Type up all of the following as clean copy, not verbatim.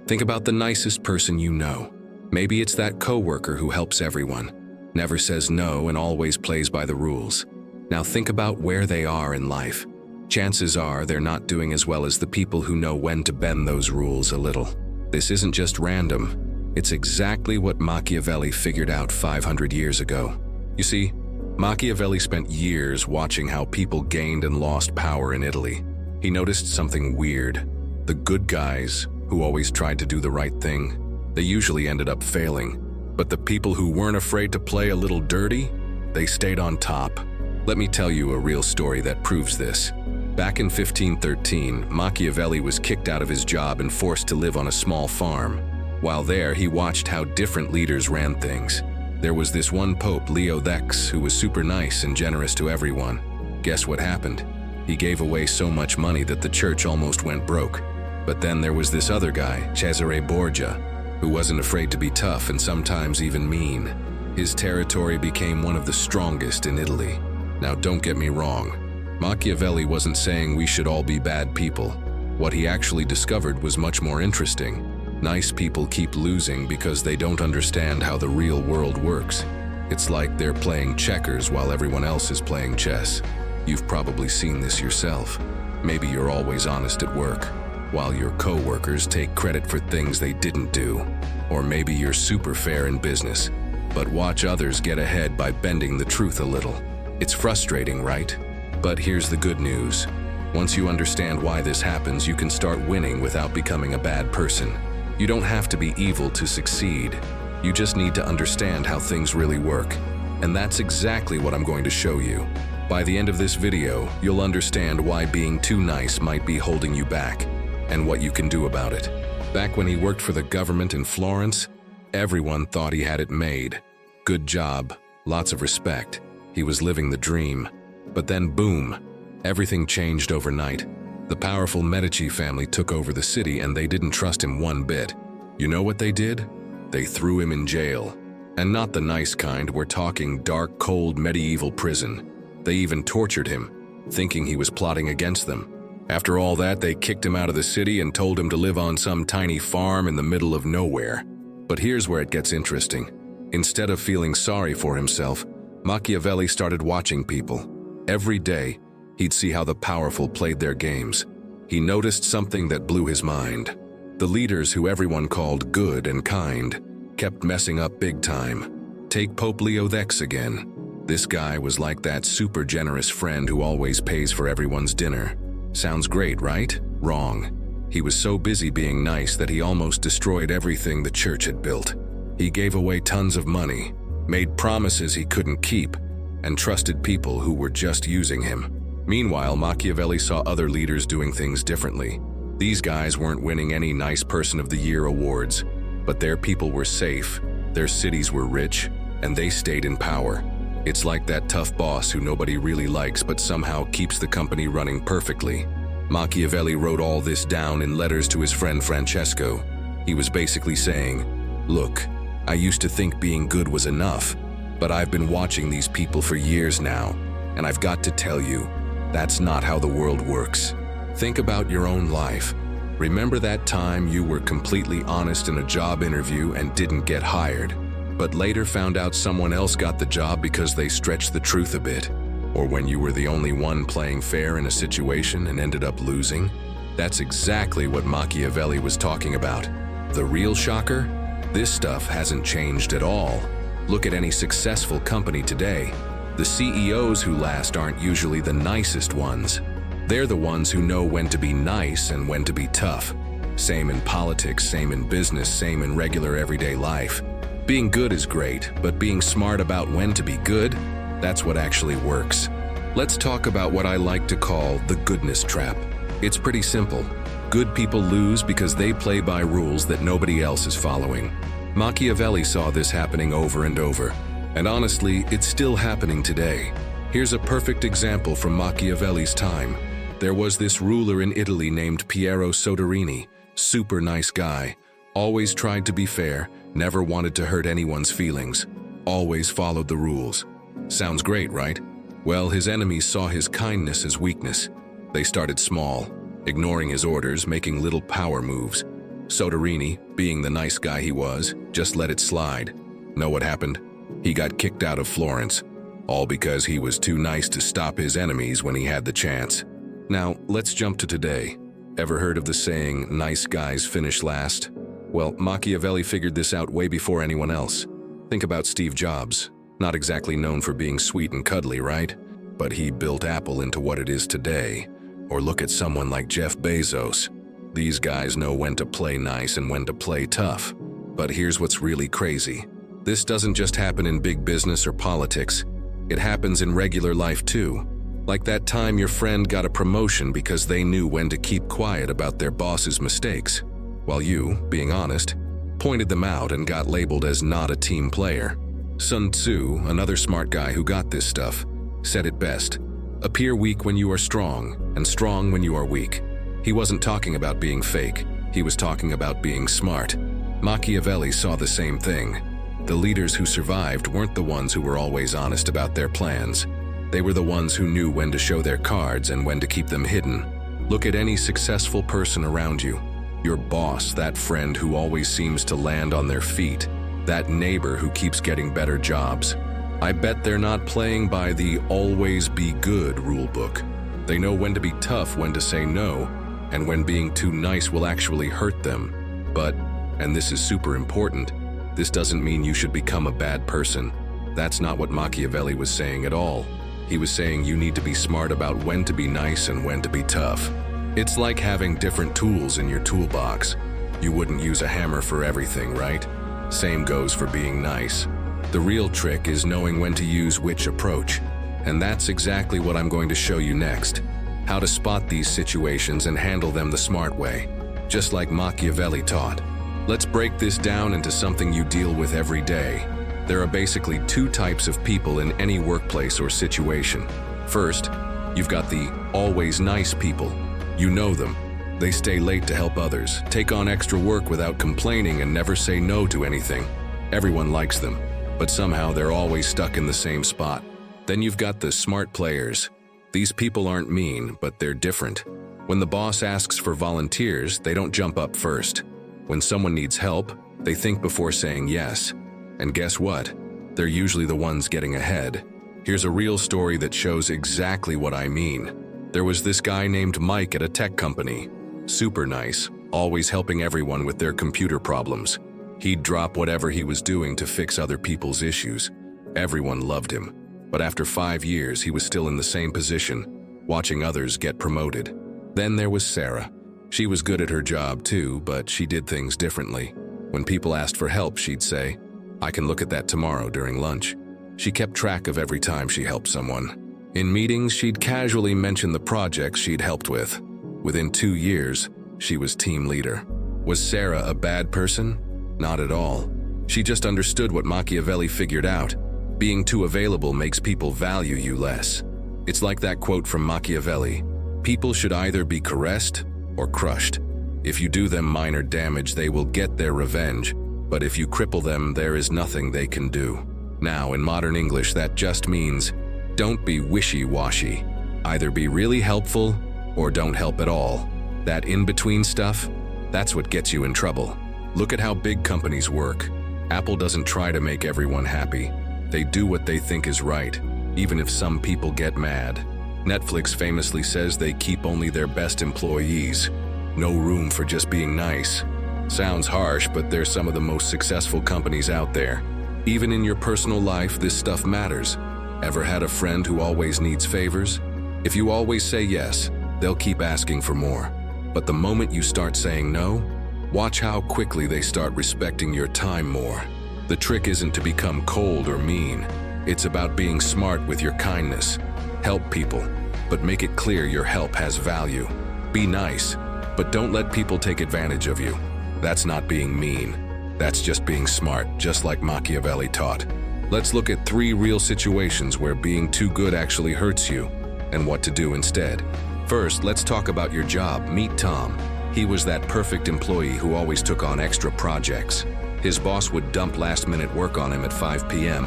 Think about the nicest person you know. Maybe it's that coworker who helps everyone, never says no and always plays by the rules. Now think about where they are in life. Chances are they're not doing as well as the people who know when to bend those rules a little. This isn't just random. It's exactly what Machiavelli figured out 500 years ago. You see, Machiavelli spent years watching how people gained and lost power in Italy. He noticed something weird. The good guys, who always tried to do the right thing, they usually ended up failing. But the people who weren't afraid to play a little dirty, they stayed on top. Let me tell you a real story that proves this. Back in 1513, Machiavelli was kicked out of his job and forced to live on a small farm. While there, he watched how different leaders ran things. There was this one Pope, Leo X, who was super nice and generous to everyone. Guess what happened? He gave away so much money that the church almost went broke. But then there was this other guy, Cesare Borgia, who wasn't afraid to be tough and sometimes even mean. His territory became one of the strongest in Italy. Now don't get me wrong. Machiavelli wasn't saying we should all be bad people. What he actually discovered was much more interesting. Nice people keep losing because they don't understand how the real world works. It's like they're playing checkers while everyone else is playing chess. You've probably seen this yourself. Maybe you're always honest at work, while your co-workers take credit for things they didn't do. Or maybe you're super fair in business, but watch others get ahead by bending the truth a little. It's frustrating, right? But here's the good news. Once you understand why this happens, you can start winning without becoming a bad person. You don't have to be evil to succeed. You just need to understand how things really work. And that's exactly what I'm going to show you. By the end of this video, you'll understand why being too nice might be holding you back, and what you can do about it. Back when he worked for the government in Florence, everyone thought he had it made. Good job, lots of respect. He was living the dream. But then boom, everything changed overnight. The powerful Medici family took over the city and they didn't trust him one bit. You know what they did? They threw him in jail. And not the nice kind, we're talking dark, cold, medieval prison. They even tortured him, thinking he was plotting against them. After all that, they kicked him out of the city and told him to live on some tiny farm in the middle of nowhere. But here's where it gets interesting. Instead of feeling sorry for himself, Machiavelli started watching people. Every day, he'd see how the powerful played their games. He noticed something that blew his mind. The leaders who everyone called good and kind kept messing up big time. Take Pope Leo X again. This guy was like that super generous friend who always pays for everyone's dinner. Sounds great, right? Wrong. He was so busy being nice that he almost destroyed everything the church had built. He gave away tons of money, made promises he couldn't keep, and trusted people who were just using him. Meanwhile, Machiavelli saw other leaders doing things differently. These guys weren't winning any Nice Person of the Year awards, but their people were safe, their cities were rich, and they stayed in power. It's like that tough boss who nobody really likes but somehow keeps the company running perfectly. Machiavelli wrote all this down in letters to his friend Francesco. He was basically saying, "Look, I used to think being good was enough, but I've been watching these people for years now, and I've got to tell you, that's not how the world works. Think about your own life. Remember that time you were completely honest in a job interview and didn't get hired, but later found out someone else got the job because they stretched the truth a bit? Or when you were the only one playing fair in a situation and ended up losing? That's exactly what Machiavelli was talking about. The real shocker? This stuff hasn't changed at all. Look at any successful company today. The CEOs who last aren't usually the nicest ones. They're the ones who know when to be nice and when to be tough. Same in politics, same in business, same in regular everyday life. Being good is great, but being smart about when to be good, that's what actually works. Let's talk about what I like to call the goodness trap. It's pretty simple. Good people lose because they play by rules that nobody else is following. Machiavelli saw this happening over and over. And honestly, it's still happening today. Here's a perfect example from Machiavelli's time. There was this ruler in Italy named Piero Soderini, super nice guy, always tried to be fair, never wanted to hurt anyone's feelings, always followed the rules. Sounds great, right? Well, his enemies saw his kindness as weakness. They started small, ignoring his orders, making little power moves. Soderini, being the nice guy he was, just let it slide. Know what happened? He got kicked out of Florence, all because he was too nice to stop his enemies when he had the chance. Now, let's jump to today. Ever heard of the saying, nice guys finish last? Well, Machiavelli figured this out way before anyone else. Think about Steve Jobs. Not exactly known for being sweet and cuddly, right? But he built Apple into what it is today. Or look at someone like Jeff Bezos. These guys know when to play nice and when to play tough. But here's what's really crazy. This doesn't just happen in big business or politics. It happens in regular life too. Like that time your friend got a promotion because they knew when to keep quiet about their boss's mistakes, while you, being honest, pointed them out and got labeled as not a team player. Sun Tzu, another smart guy who got this stuff, said it best: appear weak when you are strong, and strong when you are weak. He wasn't talking about being fake, he was talking about being smart. Machiavelli saw the same thing. The leaders who survived weren't the ones who were always honest about their plans. They were the ones who knew when to show their cards and when to keep them hidden. Look at any successful person around you. Your boss, that friend who always seems to land on their feet, that neighbor who keeps getting better jobs. I bet they're not playing by the always be good rulebook. They know when to be tough, when to say no, and when being too nice will actually hurt them. But, and this is super important, this doesn't mean you should become a bad person. That's not what Machiavelli was saying at all. He was saying you need to be smart about when to be nice and when to be tough. It's like having different tools in your toolbox. You wouldn't use a hammer for everything, right? Same goes for being nice. The real trick is knowing when to use which approach. And that's exactly what I'm going to show you next. How to spot these situations and handle them the smart way, just like Machiavelli taught. Let's break this down into something you deal with every day. There are basically two types of people in any workplace or situation. First, you've got the always nice people. You know them. They stay late to help others, take on extra work without complaining, and never say no to anything. Everyone likes them, but somehow they're always stuck in the same spot. Then you've got the smart players. These people aren't mean, but they're different. When the boss asks for volunteers, they don't jump up first. When someone needs help, they think before saying yes. And guess what? They're usually the ones getting ahead. Here's a real story that shows exactly what I mean. There was this guy named Mike at a tech company. Super nice, always helping everyone with their computer problems. He'd drop whatever he was doing to fix other people's issues. Everyone loved him. But after 5 years, he was still in the same position, watching others get promoted. Then there was Sarah. She was good at her job too, but she did things differently. When people asked for help, she'd say, "I can look at that tomorrow during lunch." She kept track of every time she helped someone. In meetings, she'd casually mention the projects she'd helped with. Within 2 years, she was team leader. Was Sarah a bad person? Not at all. She just understood what Machiavelli figured out. Being too available makes people value you less. It's like that quote from Machiavelli: people should either be caressed or crushed. If you do them minor damage, they will get their revenge. But if you cripple them, there is nothing they can do. Now, in modern English, that just means don't be wishy-washy. Either be really helpful or don't help at all. That in-between stuff, that's what gets you in trouble. Look at how big companies work. Apple doesn't try to make everyone happy. They do what they think is right, even if some people get mad. Netflix famously says they keep only their best employees. No room for just being nice. Sounds harsh, but they're some of the most successful companies out there. Even in your personal life, this stuff matters. Ever had a friend who always needs favors? If you always say yes, they'll keep asking for more. But the moment you start saying no, watch how quickly they start respecting your time more. The trick isn't to become cold or mean. It's about being smart with your kindness. Help people, but make it clear your help has value. Be nice, but don't let people take advantage of you. That's not being mean. That's just being smart, just like Machiavelli taught. Let's look at 3 real situations where being too good actually hurts you, and what to do instead. First, let's talk about your job. Meet Tom. He was that perfect employee who always took on extra projects. His boss would dump last-minute work on him at 5 p.m.,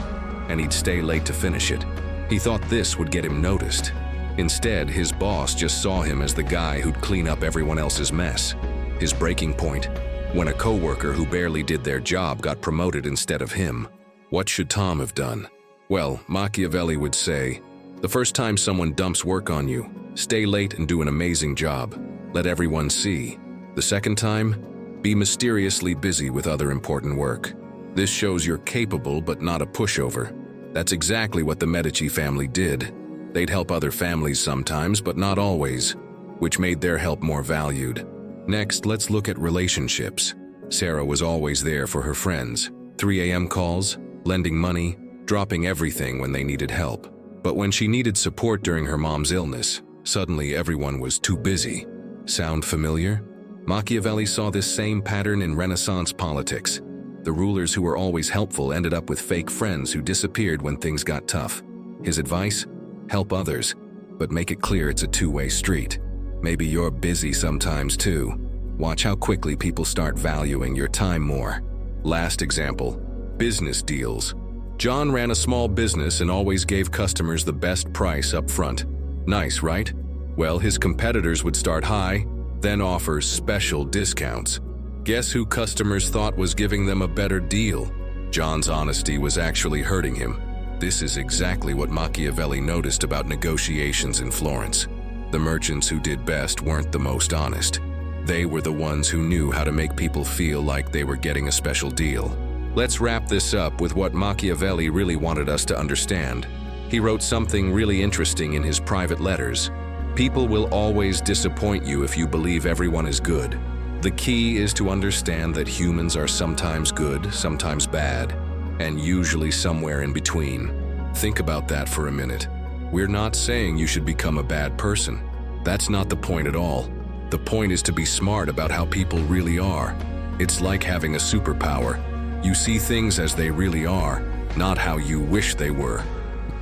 and he'd stay late to finish it. He thought this would get him noticed. Instead, his boss just saw him as the guy who'd clean up everyone else's mess. His breaking point: When a coworker who barely did their job got promoted instead of him, what should Tom have done? Well, Machiavelli would say, the first time someone dumps work on you, stay late and do an amazing job. Let everyone see. The second time, be mysteriously busy with other important work. This shows you're capable but not a pushover. That's exactly what the Medici family did. They'd help other families sometimes, but not always, which made their help more valued. Next, let's look at relationships. Sarah was always there for her friends. 3 a.m. calls, lending money, dropping everything when they needed help. But when she needed support during her mom's illness, suddenly everyone was too busy. Sound familiar? Machiavelli saw this same pattern in Renaissance politics. The rulers who were always helpful ended up with fake friends who disappeared when things got tough. His advice? Help others, but make it clear it's a two-way street. Maybe you're busy sometimes too. Watch how quickly people start valuing your time more. Last example, business deals. John ran a small business and always gave customers the best price up front. Nice, right? Well, his competitors would start high, then offer special discounts. Guess who customers thought was giving them a better deal? John's honesty was actually hurting him. This is exactly what Machiavelli noticed about negotiations in Florence. The merchants who did best weren't the most honest. They were the ones who knew how to make people feel like they were getting a special deal. Let's wrap this up with what Machiavelli really wanted us to understand. He wrote something really interesting in his private letters. People will always disappoint you if you believe everyone is good. The key is to understand that humans are sometimes good, sometimes bad, and usually somewhere in between. Think about that for a minute. We're not saying you should become a bad person. That's not the point at all. The point is to be smart about how people really are. It's like having a superpower. You see things as they really are, not how you wish they were.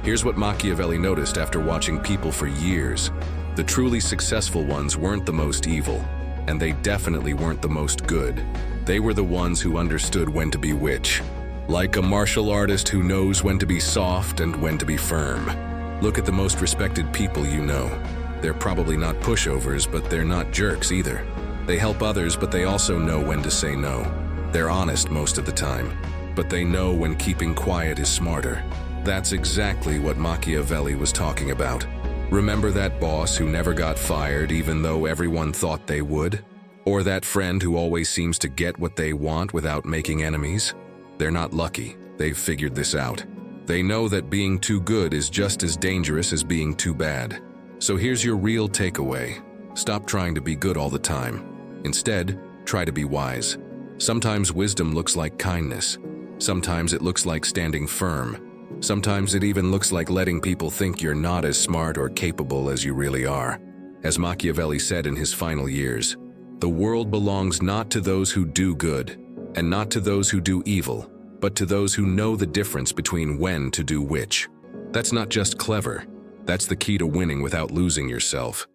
Here's what Machiavelli noticed after watching people for years. The truly successful ones weren't the most evil, and they definitely weren't the most good. They were the ones who understood when to be which. Like a martial artist who knows when to be soft and when to be firm. Look at the most respected people you know. They're probably not pushovers, but they're not jerks either. They help others, but they also know when to say no. They're honest most of the time, but they know when keeping quiet is smarter. That's exactly what Machiavelli was talking about. Remember that boss who never got fired even though everyone thought they would? Or that friend who always seems to get what they want without making enemies? They're not lucky. They've figured this out. They know that being too good is just as dangerous as being too bad. So here's your real takeaway. Stop trying to be good all the time. Instead, try to be wise. Sometimes wisdom looks like kindness. Sometimes it looks like standing firm. Sometimes it even looks like letting people think you're not as smart or capable as you really are. As Machiavelli said in his final years, the world belongs not to those who do good, and not to those who do evil, but to those who know the difference between when to do which. That's not just clever. That's the key to winning without losing yourself.